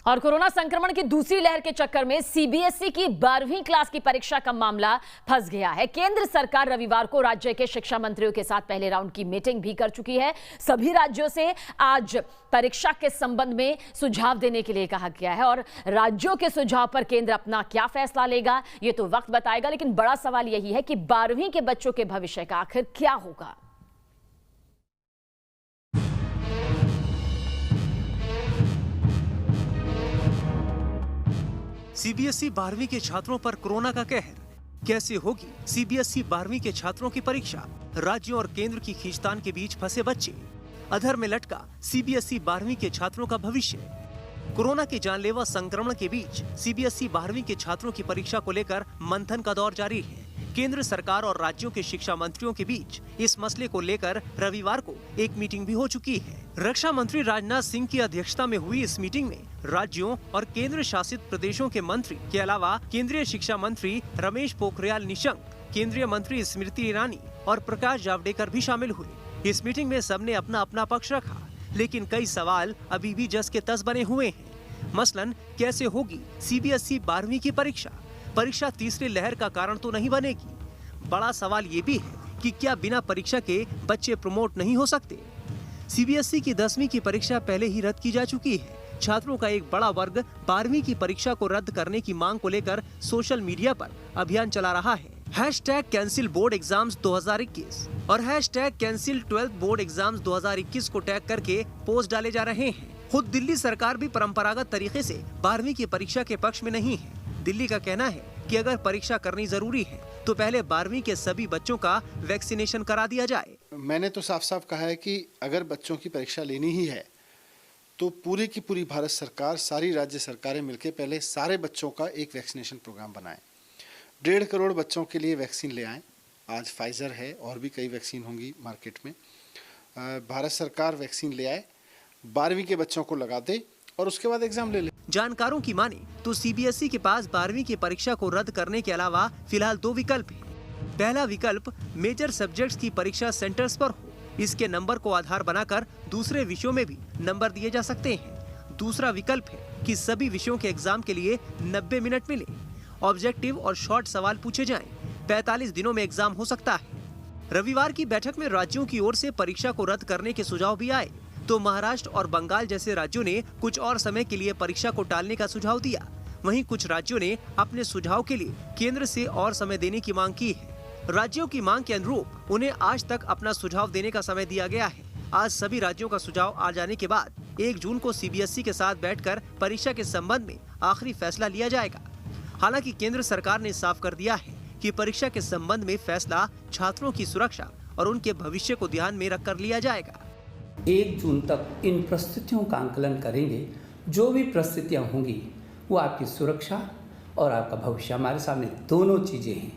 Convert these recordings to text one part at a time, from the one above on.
और कोरोना संक्रमण की दूसरी लहर के चक्कर में सीबीएसई की 12वीं क्लास की परीक्षा का मामला फंस गया है। केंद्र सरकार रविवार को राज्य के शिक्षा मंत्रियों के साथ पहले राउंड की मीटिंग भी कर चुकी है। सभी राज्यों से आज परीक्षा के संबंध में सुझाव देने के लिए कहा गया है और राज्यों के सुझाव पर केंद्र अपना क्या फैसला लेगा ये तो वक्त बताएगा, लेकिन बड़ा सवाल यही है कि 12वीं के बच्चों के भविष्य का आखिर क्या होगा। सीबीएसई 12वीं के छात्रों पर कोरोना का कहर, कैसे होगी सीबीएसई 12वीं के छात्रों की परीक्षा? राज्यों और केंद्र की खींचतान के बीच फंसे बच्चे, अधर में लटका सीबीएसई 12वीं के छात्रों का भविष्य। कोरोना के जानलेवा संक्रमण के बीच सीबीएसई 12वीं के छात्रों की परीक्षा को लेकर मंथन का दौर जारी है। केंद्र सरकार और राज्यों के शिक्षा मंत्रियों के बीच इस मसले को लेकर रविवार को एक मीटिंग भी हो चुकी है। रक्षा मंत्री राजनाथ सिंह की अध्यक्षता में हुई इस मीटिंग में राज्यों और केंद्र शासित प्रदेशों के मंत्री के अलावा केंद्रीय शिक्षा मंत्री रमेश पोखरियाल निशंक, केंद्रीय मंत्री स्मृति ईरानी और प्रकाश जावड़ेकर भी शामिल हुए। इस मीटिंग में सबने अपना अपना पक्ष रखा, लेकिन कई सवाल अभी भी जस के तस बने हुए हैं। मसलन, कैसे होगी सीबीएसई 12वीं की परीक्षा? परीक्षा तीसरी लहर का कारण तो नहीं बनेगी? बड़ा सवाल ये भी है कि क्या बिना परीक्षा के बच्चे प्रमोट नहीं हो सकते? सीबीएसई की 10वीं की परीक्षा पहले ही रद्द की जा चुकी है। छात्रों का एक बड़ा वर्ग 12वीं की परीक्षा को रद्द करने की मांग को लेकर सोशल मीडिया पर अभियान चला रहा है। #कैंसिल बोर्ड एग्जाम्स 2021 और #कैंसिल 12th बोर्ड एग्जाम्स 2021 को टैग करके पोस्ट डाले जा रहे हैं। खुद दिल्ली सरकार भी परंपरागत तरीके से 12वीं की परीक्षा के पक्ष में नहीं है। दिल्ली का कहना है कि अगर परीक्षा करनी जरूरी है तो पहले 12वीं के सभी बच्चों का वैक्सीनेशन करा दिया जाए। मैंने तो साफ साफ कहा है कि अगर बच्चों की परीक्षा लेनी ही है तो पूरी की पूरी भारत सरकार, सारी राज्य सरकारें मिलकर पहले सारे बच्चों का एक वैक्सीनेशन प्रोग्राम बनाएं। 1.5 करोड़ बच्चों के लिए वैक्सीन ले आएं। आज फाइजर है और भी कई वैक्सीन होंगी मार्केट में। भारत सरकार वैक्सीन ले आए, 12वीं के बच्चों को लगा दे और उसके बाद एग्जाम ले ले। जानकारों की माने तो सीबीएसई के पास 12वीं की परीक्षा को रद्द करने के अलावा फिलहाल 2 विकल्प हैं। पहला विकल्प मेजर सब्जेक्ट्स की परीक्षा सेंटर्स पर हो, इसके नंबर को आधार बनाकर दूसरे विषयों में भी नंबर दिए जा सकते हैं। दूसरा विकल्प है कि सभी विषयों के एग्जाम के लिए 90 मिनट मिले, ऑब्जेक्टिव और शॉर्ट सवाल पूछे जाएं। 45 दिनों में एग्जाम हो सकता है। रविवार की बैठक में राज्यों की ओर से परीक्षा को रद्द करने के सुझाव भी आए तो महाराष्ट्र और बंगाल जैसे राज्यों ने कुछ और समय के लिए परीक्षा को टालने का सुझाव दिया। वहीं कुछ राज्यों ने अपने सुझाव के लिए केंद्र से और समय देने की मांग की है। राज्यों की मांग के अनुरूप उन्हें आज तक अपना सुझाव देने का समय दिया गया है। आज सभी राज्यों का सुझाव आ जाने के बाद 1 जून को सीबीएसई के साथ बैठकर परीक्षा के संबंध में आखिरी फैसला लिया जाएगा। हालांकि केंद्र सरकार ने साफ कर दिया है कि परीक्षा के संबंध में फैसला छात्रों की सुरक्षा और उनके भविष्य को ध्यान में रखकर लिया जाएगा। 1 जून तक इन परिस्थितियों का आंकलन करेंगे। जो भी परिस्थितियाँ होंगी वो आपकी सुरक्षा और आपका भविष्य, हमारे सामने दोनों चीज़ें हैं।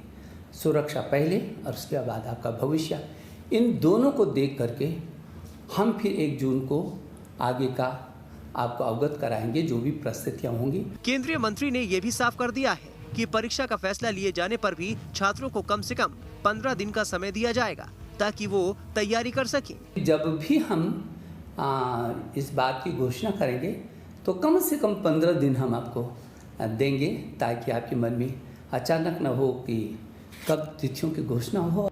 सुरक्षा पहले और उसके बाद आपका भविष्य, इन दोनों को देख करके हम फिर 1 जून को आगे का आपको अवगत कराएंगे जो भी परिस्थितियाँ होंगी। केंद्रीय मंत्री ने यह भी साफ कर दिया है कि परीक्षा का फैसला लिए जाने पर भी छात्रों को कम से कम 15 दिन का समय दिया जाएगा ताकि वो तैयारी कर सकें। जब भी हम इस बात की घोषणा करेंगे तो कम से कम 15 दिन हम आपको देंगे ताकि आपके मन में अचानक न हो कि कब तिथियों की घोषणा हो।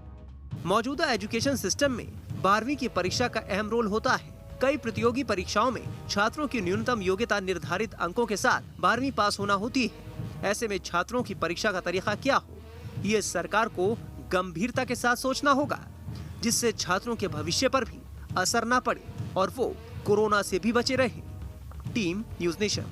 मौजूदा एजुकेशन सिस्टम में 12वीं की परीक्षा का अहम रोल होता है। कई प्रतियोगी परीक्षाओं में छात्रों की न्यूनतम योग्यता निर्धारित अंकों के साथ 12वीं पास होना होती है। ऐसे में छात्रों की परीक्षा का तरीका क्या हो, ये सरकार को गंभीरता के साथ सोचना होगा, जिससे छात्रों के भविष्य पर भी असर न पड़े और वो कोरोना से भी बचे रहें। Team news nation.